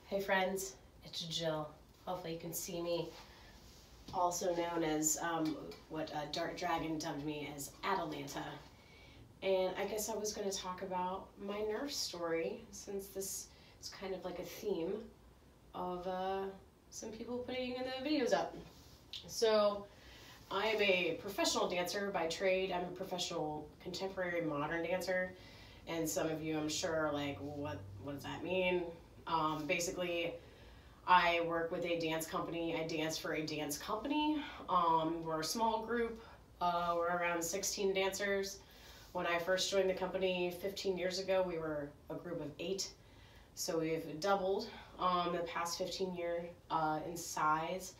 Hey friends, it's Jill. Hopefully you can see me. Also known as what Dark Dragon dubbed me as Atalanta. And I guess I was going to talk about my Nerf story, since this is kind of like a theme of some people putting the videos up. So I am a professional dancer by trade. I'm a professional contemporary modern dancer. And some of you, I'm sure, are like, what does that mean? Basically, I work with a dance company. I dance for a dance company. We're a small group. We're around 16 dancers. When I first joined the company 15 years ago, we were a group of 8. So we've doubled the past 15 years in size.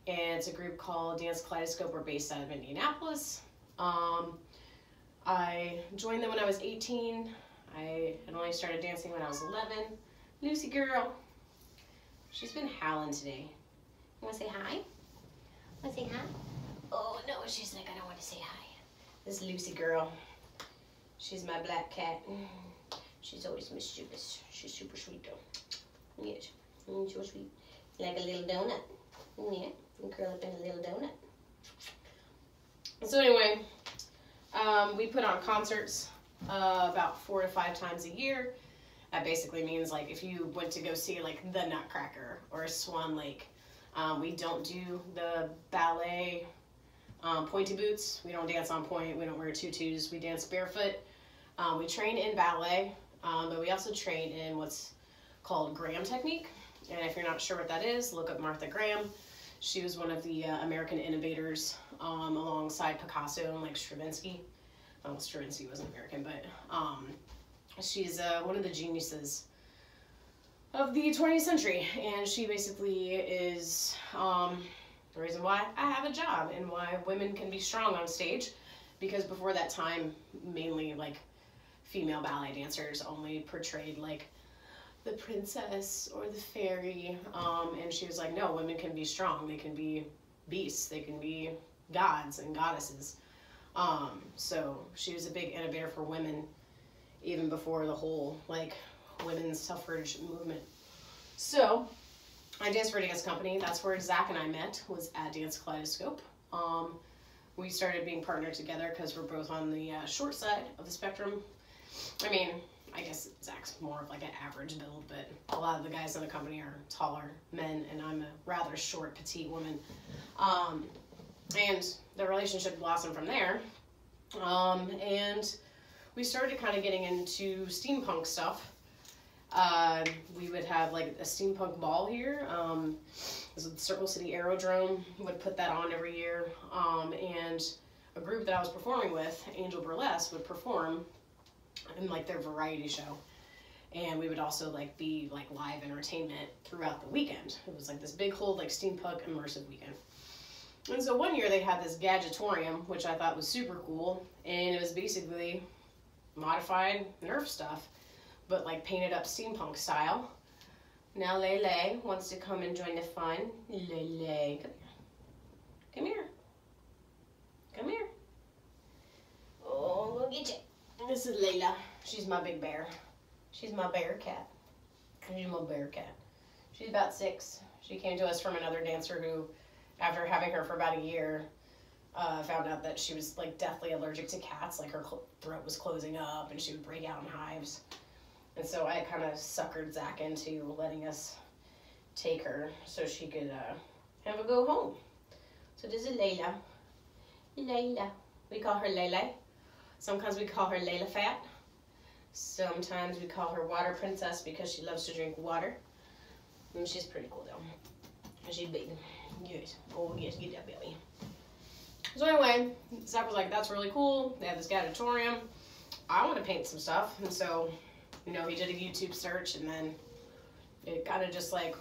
And it's a group called Kaleidoscope. We're based out of Indianapolis. I joined them when I was 18. I had only started dancing when I was 11. Lucy girl. She's been howling today. You want to say hi? Want to say hi? Oh, no, she's like, I don't want to say hi. This is Lucy girl. She's my black cat. She's always mischievous. She's super sweet, though. Yes, so sweet. Like a little donut. Yeah, you curl up in a little donut. So anyway, we put on concerts about 4 to 5 times a year. That basically means, like, if you went to go see like the Nutcracker or Swan Lake, we don't do the ballet pointy boots. We don't dance on point. We don't wear tutus. We dance barefoot. We train in ballet, but we also train in what's called Graham technique. And if you're not sure what that is, look up Martha Graham. She was one of the American innovators alongside Picasso and like Stravinsky. Well, Stravinsky wasn't American, but she's one of the geniuses of the 20th century, and she basically is the reason why I have a job and why women can be strong on stage, because before that time, mainly like female ballet dancers only portrayed like the princess or the fairy, and she was like, no, women can be strong, they can be beasts, they can be gods and goddesses. So she was a big innovator for women even before the whole like women's suffrage movement. So I danced for a dance company. That's where Zach and I met, was at Dance Kaleidoscope. We started being partnered together because we're both on the short side of the spectrum. I mean, I guess Zach's more of like an average build, but a lot of the guys in the company are taller men, and I'm a rather short, petite woman. And the relationship blossomed from there. And we started kind of getting into steampunk stuff. We would have like a steampunk ball here. The Circle City Aerodrome would put that on every year. And a group that I was performing with, Angel Burlesque, would perform in like their variety show. And we would also like be like live entertainment throughout the weekend. It was like this big whole like steampunk immersive weekend. And so one year they had this gadgetorium, which I thought was super cool. And it was basically modified Nerf stuff, but like painted up steampunk style. Now Lele wants to come and join the fun. Lele, come here. Come here. Oh, we'll get you. This is Layla. She's my big bear. She's my bear cat. She's my bear cat. She's about 6. She came to us from another dancer who, after having her for about a year, found out that she was like deathly allergic to cats. Like her throat was closing up and she would break out in hives. And so I kind of suckered Zach into letting us take her so she could have a go home. So this is Layla. Layla. We call her Lele. Sometimes we call her Layla Fat. Sometimes we call her Water Princess because she loves to drink water. And she's pretty cool though. And she's big. Yes. Oh yes, get that belly. So anyway, Zach was like, that's really cool. They have this gadgetorium. I want to paint some stuff. And so, you know, he did a YouTube search, and then it kind of just like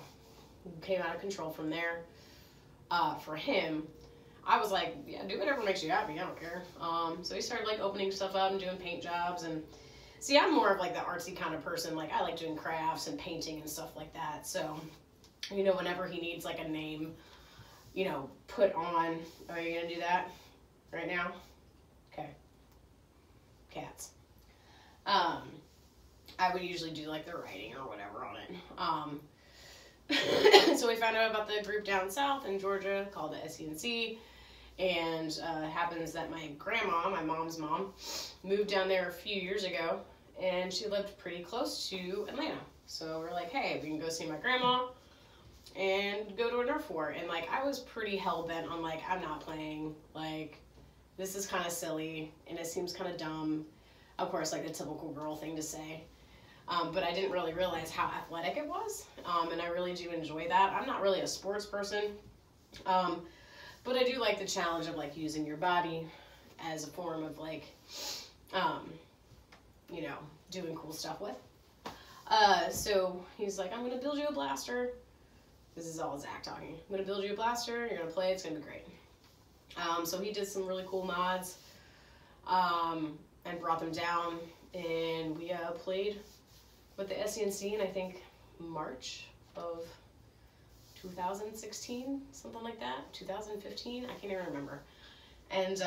came out of control from there. For him, I was like, yeah, do whatever makes you happy. I don't care. So he started like opening stuff up and doing paint jobs. And see, I'm more of like the artsy kind of person. Like I like doing crafts and painting and stuff like that. So, you know, whenever he needs like a name, you know, put on. Are you gonna do that right now? Okay. Cats. I would usually do like the writing or whatever on it. So we found out about the group down south in Georgia called the SENC. And it happens that my grandma, my mom's mom, moved down there a few years ago, and she lived pretty close to Atlanta. So we're like, hey, we can go see my grandma and go to a Nerf war. And like, I was pretty hell-bent on like, I'm not playing. Like, this is kind of silly, and it seems kind of dumb. Of course, like the typical girl thing to say. But I didn't really realize how athletic it was, and I really do enjoy that. I'm not really a sports person, but I do like the challenge of like using your body as a form of like, you know, doing cool stuff with. So he's like, I'm going to build you a blaster. This is all Zach talking. I'm going to build you a blaster. You're going to play. It's going to be great. So he did some really cool mods, and brought them down, and we played with the SENC in I think March of 2016, something like that, 2015, I can't even remember. And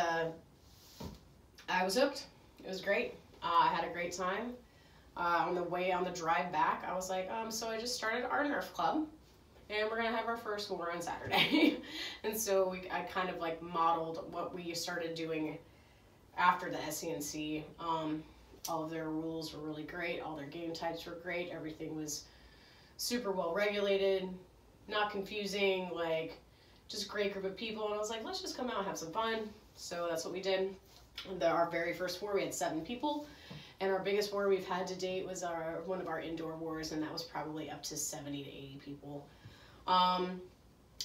I was hooked. It was great. I had a great time. On the drive back, I was like, so I just started our Nerf club, and we're gonna have our first war on Saturday. And so I kind of like modeled what we started doing after the SENC. All of their rules were really great. All their game types were great. Everything was super well regulated, not confusing, like just great group of people. And I was like, let's just come out and have some fun. So that's what we did. Our very first war, we had 7 people. And our biggest war we've had to date was one of our indoor wars, and that was probably up to 70 to 80 people.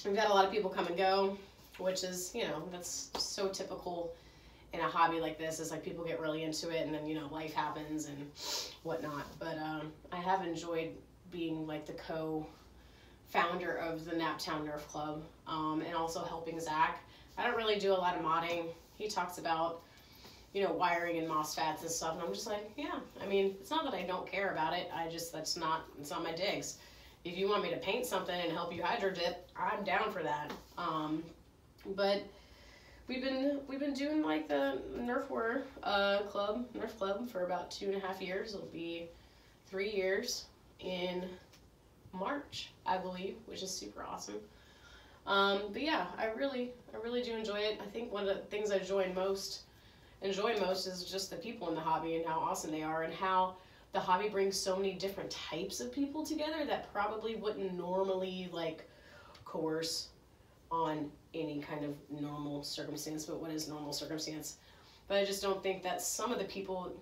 We've had a lot of people come and go, which is, you know, that's so typical in a hobby like this. Is like people get really into it, and then, you know, life happens and whatnot. But I have enjoyed being like the co-founder of the Naptown Nerf Club, and also helping Zach. I don't really do a lot of modding. He talks about, you know, wiring and MOSFETs and stuff, and I'm just like, yeah, I mean, it's not that I don't care about it, it's not my digs. If you want me to paint something and help you hydro dip, I'm down for that. But we've been doing like the Nerf Club for about 2.5 years. It'll be 3 years in March, I believe, which is super awesome. But yeah, I really do enjoy it. I think one of the things I enjoy most is just the people in the hobby and how awesome they are, and how the hobby brings so many different types of people together that probably wouldn't normally like coerce on any kind of normal circumstance. But what is normal circumstance? But I just don't think that some of the people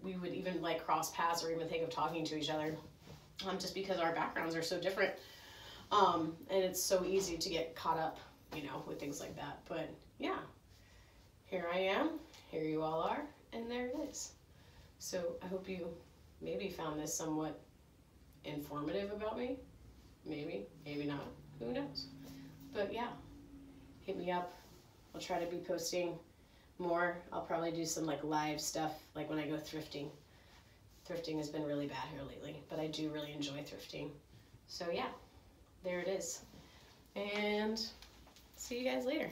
we would even like cross paths or even think of talking to each other, just because our backgrounds are so different. And it's so easy to get caught up, you know, with things like that. But yeah, here I am, here you all are, and there it is. So I hope you maybe found this somewhat informative about me. Maybe not, who knows. But yeah, hit me up. I'll try to be posting more. I'll probably do some like live stuff, like when I go thrifting. Thrifting has been really bad here lately, but I do really enjoy thrifting. So yeah, there it is. And see you guys later.